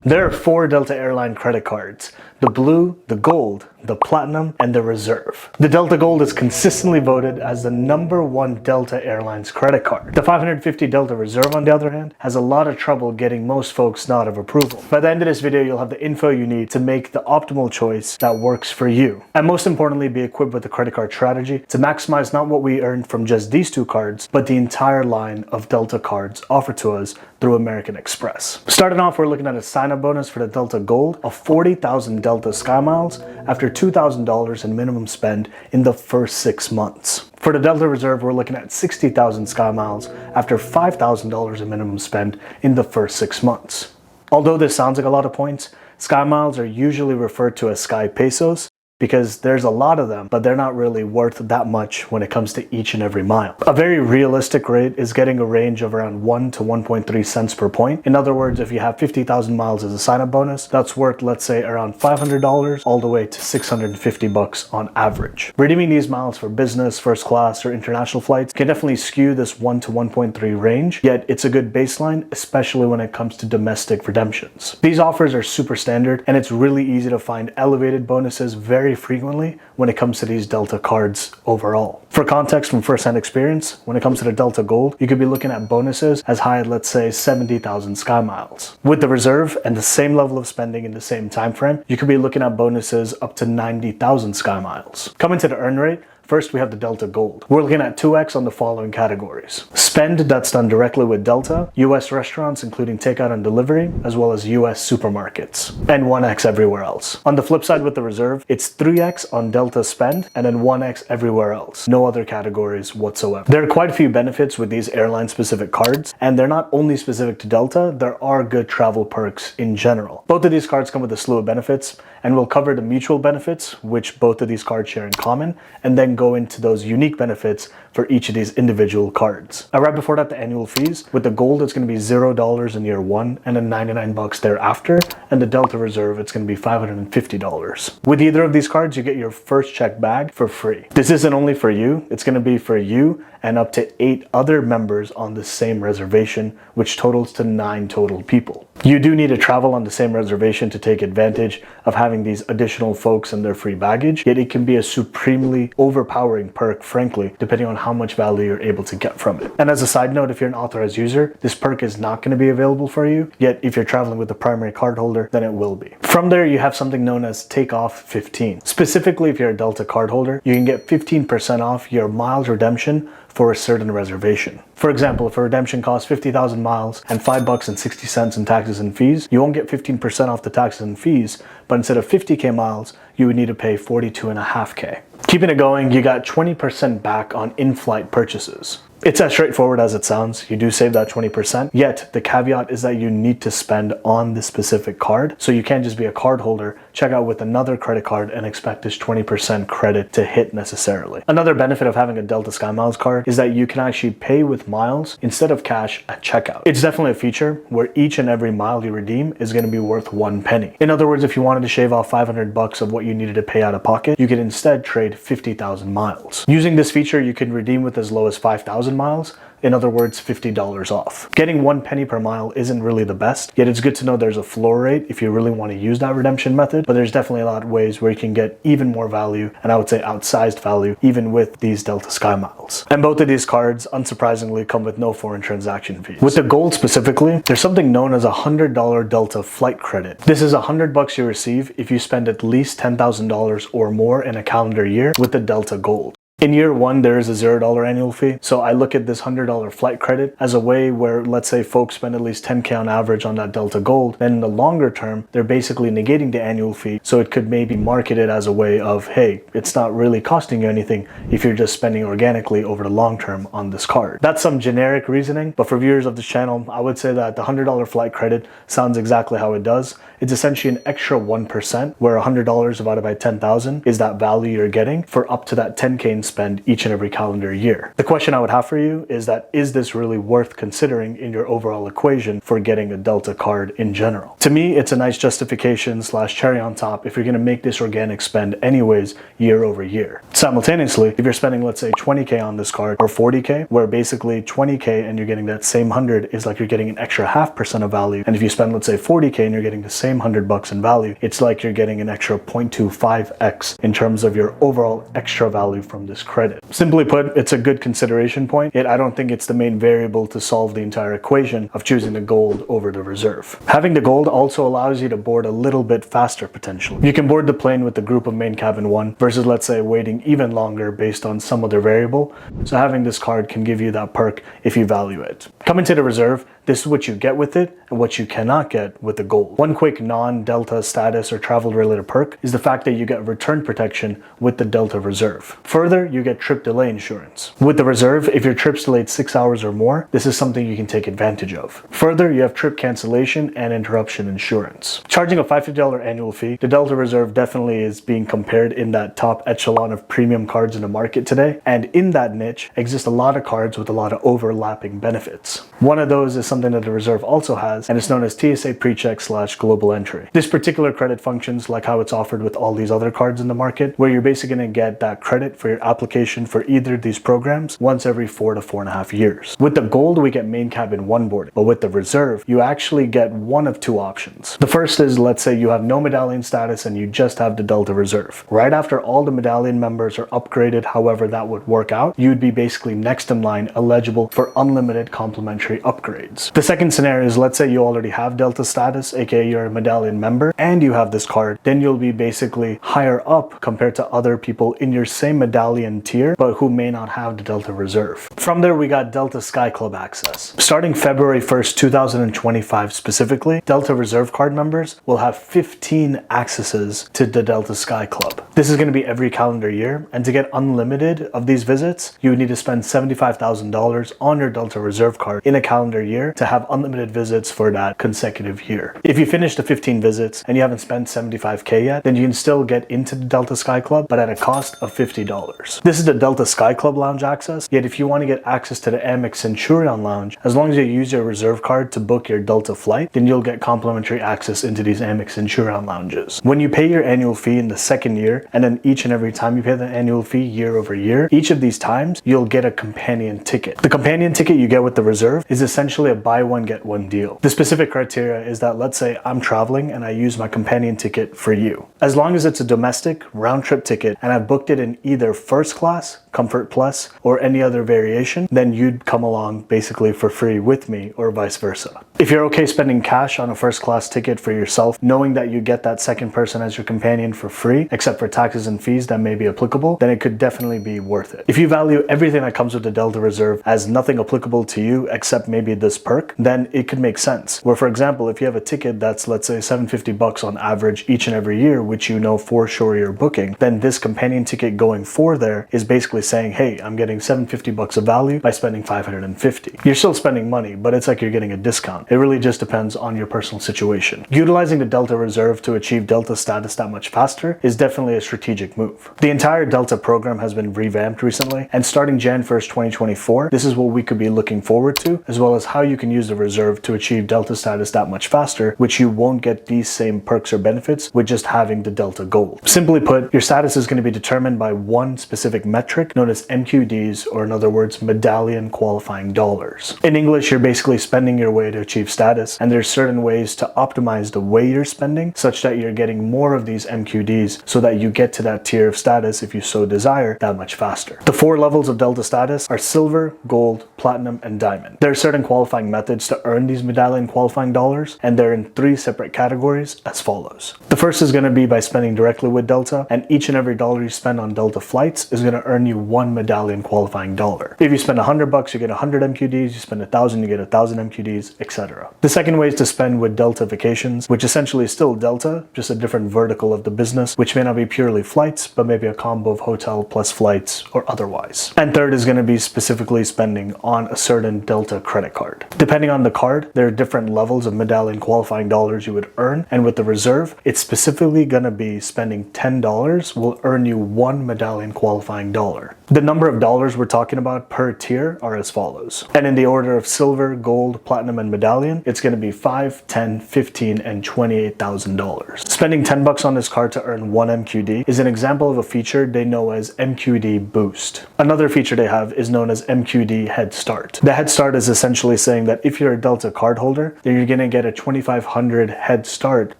There are 4 Delta Airline credit cards: the Blue, the Gold, the Platinum, and the Reserve. The Delta Gold is consistently voted as the #1 Delta Airlines credit card. The 550 Delta Reserve, on the other hand, has a lot of trouble getting most folks' nod of approval. By the end of this video, you'll have the info you need to make the optimal choice that works for you. And most importantly, be equipped with a credit card strategy to maximize not what we earned from just these 2 cards, but the entire line of Delta cards offered to us through American Express. Starting off, we're looking at a sign-up bonus for the Delta Gold of 40,000 Delta Skymiles after $2,000 in minimum spend in the first 6 months. For the Delta Reserve, we're looking at 60,000 Skymiles after $5,000 in minimum spend in the first 6 months. Although this sounds like a lot of points, Skymiles are usually referred to as Sky Pesos, because there's a lot of them, but they're not really worth that much when it comes to each and every mile. A very realistic rate is getting a range of around 1 to 1.3 cents per point. In other words, if you have 50,000 miles as a sign-up bonus, that's worth, let's say, around $500 all the way to $650 on average. Redeeming these miles for business, first class, or international flights can definitely skew this 1 to 1.3 range, yet it's a good baseline, especially when it comes to domestic redemptions. These offers are super standard, and it's really easy to find elevated bonuses very frequently when it comes to these Delta cards overall. For context from first-hand experience, when it comes to the Delta Gold, you could be looking at bonuses as high as, let's say, 70,000 Skymiles. With the Reserve and the same level of spending in the same time frame, you could be looking at bonuses up to 90,000 Skymiles. Coming to the earn rate, first, we have the Delta Gold. We're looking at 2x on the following categories: spend that's done directly with Delta, US restaurants including takeout and delivery, as well as US supermarkets, and 1x everywhere else. On the flip side with the Reserve, it's 3x on Delta spend and then 1x everywhere else. No other categories whatsoever. There are quite a few benefits with these airline-specific cards, and they're not only specific to Delta, there are good travel perks in general. Both of these cards come with a slew of benefits, and we'll cover the mutual benefits, which both of these cards share in common, and then go into those unique benefits for each of these individual cards. Right before that, the annual fees. With the Gold, it's going to be $0 in year 1 and then $99 thereafter, and the Delta Reserve, it's going to be $550. With either of these cards, you get your first check bag for free. This isn't only for you, it's going to be for you and up to 8 other members on the same reservation, which totals to 9 total people. You do need to travel on the same reservation to take advantage of having these additional folks and their free baggage, yet it can be a supremely overpowering perk, frankly, depending on how much value you're able to get from it. And as a side note, if you're an authorized user, this perk is not going to be available for you, yet if you're traveling with the primary cardholder, then it will be. From there, you have something known as Takeoff 15. Specifically, if you're a Delta cardholder, you can get 15% off your miles redemption for a certain reservation. For example, if a redemption costs 50,000 miles and $5.60 in taxes and fees, you won't get 15% off the taxes and fees, but instead of 50k miles, you would need to pay 42.5k. Keeping it going, you got 20% back on in-flight purchases. It's as straightforward as it sounds. You do save that 20%, yet the caveat is that you need to spend on this specific card. So you can't just be a card holder, check out with another credit card and expect this 20% credit to hit necessarily. Another benefit of having a Delta Skymiles card is that you can actually pay with miles instead of cash at checkout. It's definitely a feature where each and every mile you redeem is going to be worth 1 penny. In other words, if you wanted to shave off $500 of what you needed to pay out of pocket, you could instead trade 50,000 miles. Using this feature, you can redeem with as low as 5,000 miles. In other words, $50 off. Getting 1 penny per mile isn't really the best, yet it's good to know there's a floor rate if you really want to use that redemption method, but there's definitely a lot of ways where you can get even more value, and I would say outsized value, even with these Delta Skymiles. And both of these cards, unsurprisingly, come with no foreign transaction fees. With the Gold specifically, there's something known as a $100 Delta flight credit. This is $100 you receive if you spend at least $10,000 or more in a calendar year with the Delta Gold. In year 1, there is a $0 annual fee, so I look at this $100 flight credit as a way where, let's say, folks spend at least 10k on average on that Delta Gold, then in the longer term, they're basically negating the annual fee, so it could maybe market it as a way of, hey, it's not really costing you anything if you're just spending organically over the long term on this card. That's some generic reasoning, but for viewers of this channel, I would say that the $100 flight credit sounds exactly how it does. It's essentially an extra 1%, where $100 divided by 10,000 is that value you're getting for up to that 10k in spend each and every calendar year. The question I would have for you is that, is this really worth considering in your overall equation for getting a Delta card in general? To me, it's a nice justification slash cherry on top if you're going to make this organic spend anyways year over year. Simultaneously, if you're spending, let's say 20K on this card or 40K, where basically 20K and you're getting that same 100 is like you're getting an extra 0.5% of value. And if you spend, let's say 40K and you're getting the same $100 in value, it's like you're getting an extra 0.25x in terms of your overall extra value from this credit. Simply put, it's a good consideration point, yet I don't think it's the main variable to solve the entire equation of choosing the gold over the reserve. Having the gold also allows you to board a little bit faster potentially. You can board the plane with the group of main cabin 1 versus, let's say, waiting even longer based on some other variable. So having this card can give you that perk if you value it. Coming to the reserve, this is what you get with it and what you cannot get with the gold. One quick non-Delta status or travel related perk is the fact that you get return protection with the Delta Reserve. Further, you get trip delay insurance. With the Reserve, if your trip's delayed 6 hours or more, this is something you can take advantage of. Further, you have trip cancellation and interruption insurance. Charging a $550 annual fee, the Delta Reserve definitely is being compared in that top echelon of premium cards in the market today, and in that niche exist a lot of cards with a lot of overlapping benefits. One of those is something that the Reserve also has, and it's known as TSA PreCheck / Global Entry. This particular credit functions like how it's offered with all these other cards in the market, where you're basically going to get that credit for your application for either of these programs once every 4 to 4.5 years. With the gold, we get main cabin 1 boarding, but with the Reserve, you actually get one of 2 options. The first is, let's say you have no medallion status and you just have the Delta Reserve. Right after all the medallion members are upgraded, however that would work out, you'd be basically next in line eligible for unlimited complimentary upgrades. The second scenario is, let's say you already have Delta status, aka you're a medallion member, and you have this card, then you'll be basically higher up compared to other people in your same medallion tier, but who may not have the Delta Reserve. From there, we got Delta Sky Club access. Starting February 1st, 2025 specifically, Delta Reserve card members will have 15 accesses to the Delta Sky Club. This is going to be every calendar year, and to get unlimited of these visits, you would need to spend $75,000 on your Delta Reserve card in a calendar year to have unlimited visits for that consecutive year. If you finish the 15 visits and you haven't spent $75K yet, then you can still get into the Delta Sky Club, but at a cost of $50. This is the Delta Sky Club lounge access, yet if you want to get access to the Amex Centurion lounge, as long as you use your Reserve card to book your Delta flight, then you'll get complimentary access into these Amex Centurion lounges. When you pay your annual fee in the second year, and then each and every time you pay the annual fee year over year, each of these times you'll get a companion ticket. The companion ticket you get with the Reserve is essentially a buy one get one deal. The specific criteria is that, let's say I'm traveling and I use my companion ticket for you. As long as it's a domestic round trip ticket and I booked it in either first class, Comfort Plus, or any other variation, then you'd come along basically for free with me, or vice versa. If you're okay spending cash on a first class ticket for yourself, knowing that you get that second person as your companion for free, except for taxes and fees that may be applicable, then it could definitely be worth it. If you value everything that comes with the Delta Reserve as nothing applicable to you except maybe this perk, then it could make sense. Where, for example, if you have a ticket that's, let's say, $750 on average each and every year, which you know for sure you're booking, then this companion ticket going for there is basically saying, hey, I'm getting $750 of value by spending $550. You're still spending money, but it's like you're getting a discount. It really just depends on your personal situation. Utilizing the Delta Reserve to achieve Delta status that much faster is definitely a strategic move. The entire Delta program has been revamped recently, and starting Jan 1st, 2024, this is what we could be looking forward to, as well as how you can use the Reserve to achieve Delta status that much faster, which you won't get these same perks or benefits with just having the Delta Gold. Simply put, your status is going to be determined by one specific metric known as MQDs, or in other words, medallion qualifying dollars. In English, you're basically spending your way to achieve status, and there's certain ways to optimize the way you're spending such that you're getting more of these MQDs so that you get to that tier of status, if you so desire, that much faster. The 4 levels of Delta status are silver, gold, platinum, and diamond. There are certain qualifying methods to earn these medallion qualifying dollars, and they're in 3 separate categories as follows. The first is going to be by spending directly with Delta, and each and every dollar you spend on Delta flights is going to earn you 1 medallion qualifying dollar. If you spend $100, you get 100 MQDs, you spend 1,000, you get 1,000 MQDs, etc. The second way is to spend with Delta Vacations, which essentially is still Delta, just a different vertical of the business, which may not be purely flights, but maybe a combo of hotel plus flights or otherwise. And third is going to be specifically spending on a certain Delta credit card. Depending on the card, there are different levels of medallion qualifying dollars you would earn, and with the Reserve, it's specifically going to be spending $10 will earn you 1 medallion qualifying dollar. The number of dollars we're talking about per tier are as follows. And in the order of silver, gold, platinum, and medallion, it's going to be $5, $10, $15, and $28,000. Spending $10 on this card to earn 1 MQD is an example of a feature they know as MQD Boost. Another feature they have is known as MQD Head Start. The Head Start is essentially saying that if you're a Delta card holder, then you're going to get a 2,500 head start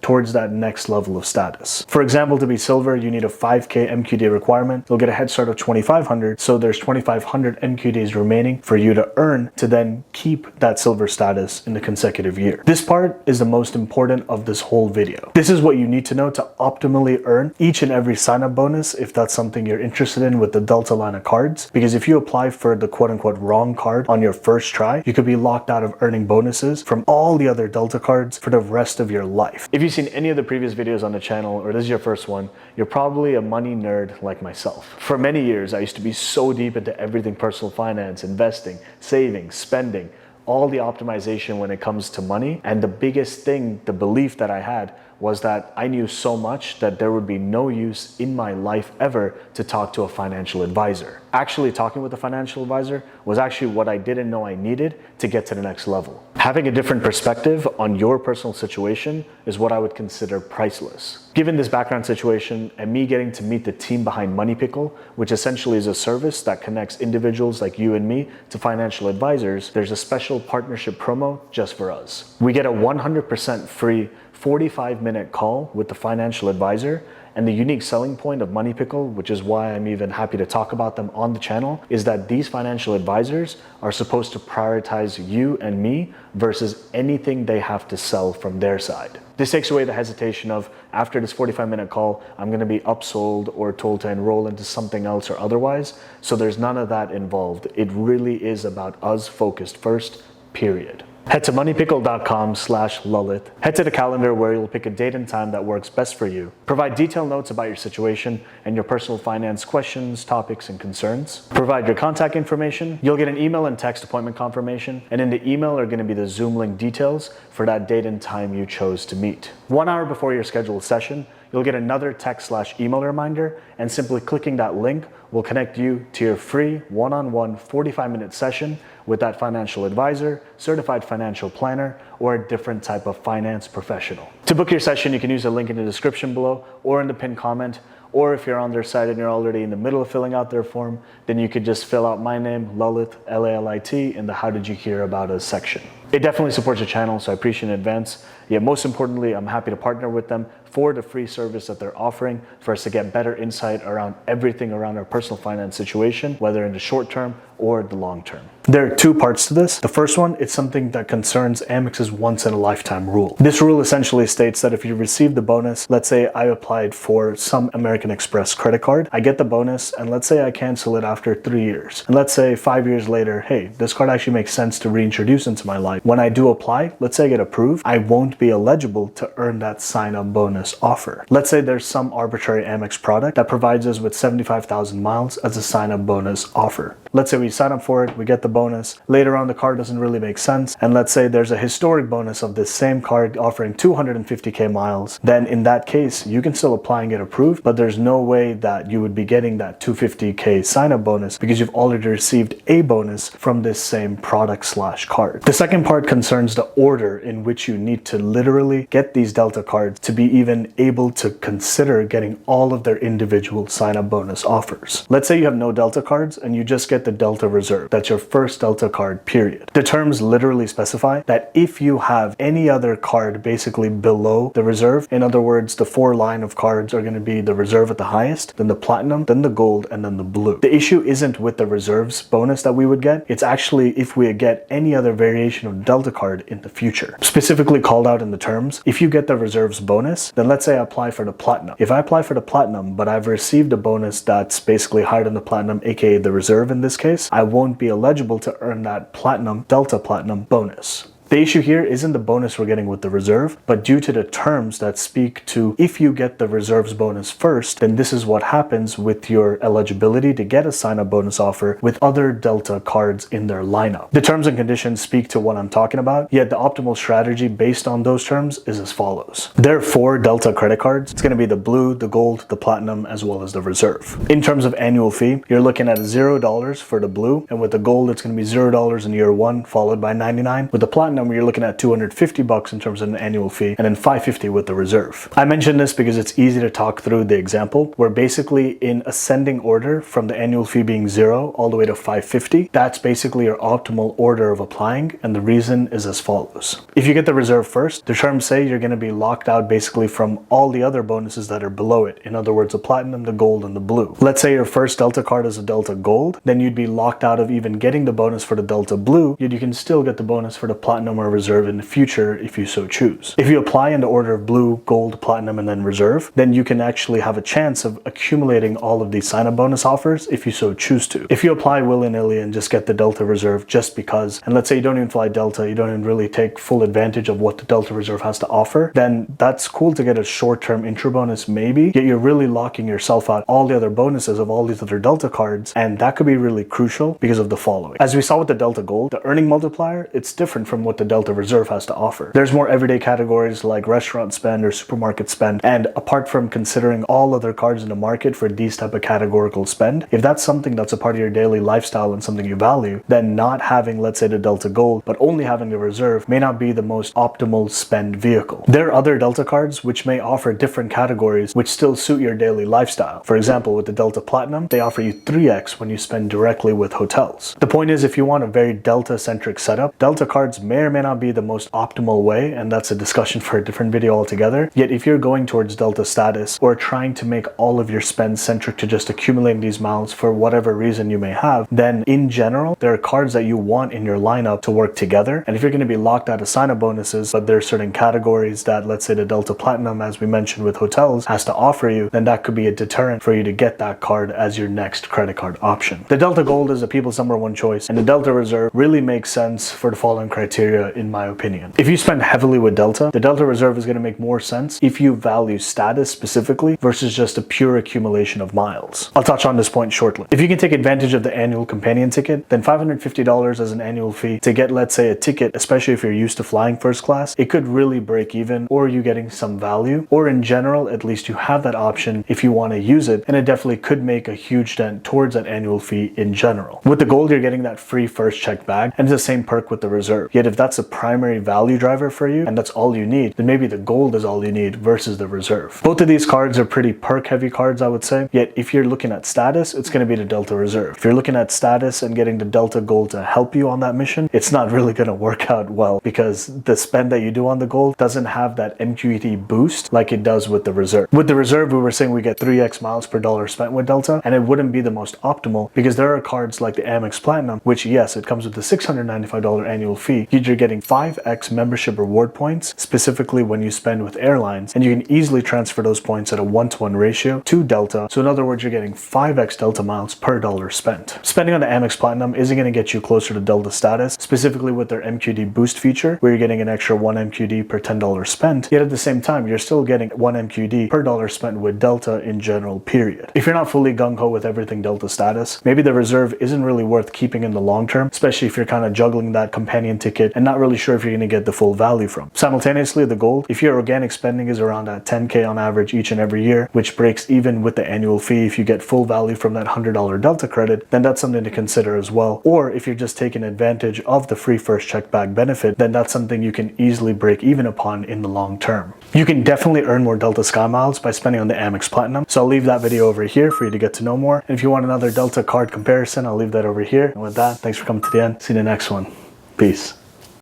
towards that next level of status. For example, to be silver, you need a 5K MQD requirement. You'll get a head start of 2,500, so there's 2,500 MQDs remaining for you to earn to then keep that silver status in the consecutive year. This part is the most important of this whole video. This is what you need to know to optimally earn each and every sign-up bonus if that's something you're interested in with the Delta line of cards, because if you apply for the quote-unquote wrong card on your first try, you could be locked out of earning bonuses from all the other Delta cards for the rest of your life. If you've seen any of the previous videos on the channel, or this is your first one, you're probably a money nerd like myself. For many years, I used to be so deep into everything personal finance, investing, saving, spending, all the optimization when it comes to money. And the biggest thing, the belief that I had, was that I knew so much that there would be no use in my life ever to talk to a financial advisor. Actually talking with a financial advisor was actually what I didn't know I needed to get to the next level. Having a different perspective on your personal situation is what I would consider priceless. Given this background situation and me getting to meet the team behind Money Pickle, which essentially is a service that connects individuals like you and me to financial advisors, there's a special partnership promo just for us. We get a 100% free 45-minute call with the financial advisor. And the unique selling point of Money Pickle, which is why I'm even happy to talk about them on the channel, is that these financial advisors are supposed to prioritize you and me versus anything they have to sell from their side. This takes away the hesitation of, after this 45-minute call, I'm going to be upsold or told to enroll into something else or otherwise. So there's none of that involved. It really is about us focused first, period. Head to moneypickle.com/Lalit. Head to the calendar where you'll pick a date and time that works best for you. Provide detailed notes about your situation and your personal finance questions, topics, and concerns. Provide your contact information. You'll get an email and text appointment confirmation. And in the email are going to be the Zoom link details for that date and time you chose to meet. 1 hour before your scheduled session, you'll get another text/email reminder, and simply clicking that link will connect you to your free one-on-one 45-minute session with that financial advisor, certified financial planner, or a different type of finance professional. To book your session, you can use the link in the description below or in the pinned comment. Or if you're on their site and you're already in the middle of filling out their form, then you could just fill out my name, Lalit, L-A-L-I-T, in the How Did You Hear About Us section. It definitely supports the channel, so I appreciate it in advance. Yet most importantly, I'm happy to partner with them for the free service that they're offering for us to get better insight around everything around our personal finance situation, whether in the short term or the long term. There are 2 parts to this. The first one, it's something that concerns Amex's once-in-a-lifetime rule. This rule essentially states that if you receive the bonus, let's say I applied for some American Express credit card, I get the bonus, and let's say I cancel it after 3 years. And let's say 5 years later, hey, this card actually makes sense to reintroduce into my life. When I do apply, let's say I get approved, I won't be eligible to earn that sign-up bonus offer. Let's say there's some arbitrary Amex product that provides us with 75,000 miles as a sign-up bonus offer. Let's say we sign up for it, we get the bonus. Later on, the card doesn't really make sense. And let's say there's a historic bonus of this same card offering 250K miles. Then in that case, you can still apply and get approved, but there's no way that you would be getting that 250K sign-up bonus because you've already received a bonus from this same product/card. The second part concerns the order in which you need to literally get these Delta cards to be even able to consider getting all of their individual sign-up bonus offers. Let's say you have no Delta cards and you just get the Delta Reserve. That's your first Delta card, period. The terms literally specify that if you have any other card basically below the Reserve, in other words, the 4 line of cards are going to be the Reserve at the highest, then the Platinum, then the Gold, and then the Blue. The issue isn't with the Reserves bonus that we would get. It's actually if we get any other variation of Delta card in the future. Specifically called out in the terms, if you get the Reserves bonus, then let's say I apply for the Platinum. If I apply for the Platinum, but I've received a bonus that's basically higher than the Platinum, aka the Reserve in this case, I won't be eligible to earn that Platinum, Delta Platinum bonus. The issue here isn't the bonus we're getting with the reserve, but due to the terms that speak to if you get the reserves bonus first, then this is what happens with your eligibility to get a sign-up bonus offer with other Delta cards in their lineup. The terms and conditions speak to what I'm talking about, yet the optimal strategy based on those terms is as follows. There are 4 Delta credit cards. It's going to be the blue, the gold, the platinum, as well as the reserve. In terms of annual fee, you're looking at $0 for the blue, and with the gold, it's going to be $0 in year 1, followed by $99. With the platinum, you're looking at $250 in terms of an annual fee, and then $550 with the reserve. I mentioned this because it's easy to talk through the example, where basically in ascending order from the annual fee being 0 all the way to $550, that's basically your optimal order of applying, and the reason is as follows. If you get the reserve first, the terms say you're going to be locked out basically from all the other bonuses that are below it. In other words, the platinum, the gold, and the blue. Let's say your first Delta card is a Delta gold, then you'd be locked out of even getting the bonus for the Delta blue, yet you can still get the bonus for the platinum or reserve in the future if you so choose. If you apply in the order of blue, gold, platinum, and then reserve, then you can actually have a chance of accumulating all of these sign-up bonus offers if you so choose to. If you apply willy-nilly and just get the Delta reserve just because, and let's say you don't even fly Delta, you don't even really take full advantage of what the Delta reserve has to offer, then that's cool to get a short-term intro bonus maybe, yet you're really locking yourself out all the other bonuses of all these other Delta cards, and that could be really crucial because of the following. As we saw with the Delta Gold, the earning multiplier, it's different from what the Delta Reserve has to offer. There's more everyday categories like restaurant spend or supermarket spend, and apart from considering all other cards in the market for these type of categorical spend, if that's something that's a part of your daily lifestyle and something you value, then not having, let's say, the Delta Gold, but only having the Reserve may not be the most optimal spend vehicle. There are other Delta cards which may offer different categories which still suit your daily lifestyle. For example, with the Delta Platinum, they offer you 3x when you spend directly with hotels. The point is, if you want a very Delta-centric setup, Delta cards may or may not be the most optimal way, and that's a discussion for a different video altogether. Yet if you're going towards Delta status or trying to make all of your spend centric to just accumulating these miles for whatever reason you may have, then in general, there are cards that you want in your lineup to work together. And if you're going to be locked out of sign-up bonuses, but there are certain categories that, let's say, the Delta Platinum, as we mentioned with hotels, has to offer you, then that could be a deterrent for you to get that card as your next credit card option. The Delta Gold is the people's #1 choice, and the Delta Reserve really makes sense for the following criteria, in my opinion. If you spend heavily with Delta, the Delta Reserve is going to make more sense if you value status specifically versus just a pure accumulation of miles. I'll touch on this point shortly. If you can take advantage of the annual companion ticket, then $550 as an annual fee to get, let's say, a ticket, especially if you're used to flying first class, it could really break even, or you getting some value, or in general, at least you have that option if you want to use it, and it definitely could make a huge dent towards that annual fee in general. With the Gold, you're getting that free first check bag, and it's the same perk with the Reserve. Yet if that's a primary value driver for you, and that's all you need, then maybe the Gold is all you need versus the Reserve. Both of these cards are pretty perk heavy cards, I would say, yet if you're looking at status, it's going to be the Delta Reserve. If you're looking at status and getting the Delta Gold to help you on that mission, it's not really going to work out well because the spend that you do on the Gold doesn't have that MQET boost like it does with the Reserve. With the Reserve, we were saying we get 3x miles per dollar spent with Delta, and it wouldn't be the most optimal because there are cards like the Amex Platinum, which yes, it comes with the $695 annual fee, yet you're getting 5x membership reward points, specifically when you spend with airlines, and you can easily transfer those points at a 1-to-1 ratio to Delta. So in other words, you're getting 5x Delta miles per dollar spent. Spending on the Amex Platinum isn't going to get you closer to Delta status, specifically with their MQD boost feature, where you're getting an extra 1 MQD per $10 spent, yet at the same time, you're still getting 1 MQD per dollar spent with Delta in general, period. If you're not fully gung-ho with everything Delta status, maybe the Reserve isn't really worth keeping in the long term, especially if you're kind of juggling that companion ticket and not really sure if you're going to get the full value from. Simultaneously, the Gold, if your organic spending is around at 10K on average each and every year, which breaks even with the annual fee if you get full value from that $100 Delta credit, then that's something to consider as well. Or if you're just taking advantage of the free first check bag benefit, then that's something you can easily break even upon in the long term. You can definitely earn more Delta Skymiles by spending on the Amex Platinum, so I'll leave that video over here for you to get to know more. And if you want another Delta card comparison, I'll leave that over here. And with that, thanks for coming to the end. See you in the next one. Peace.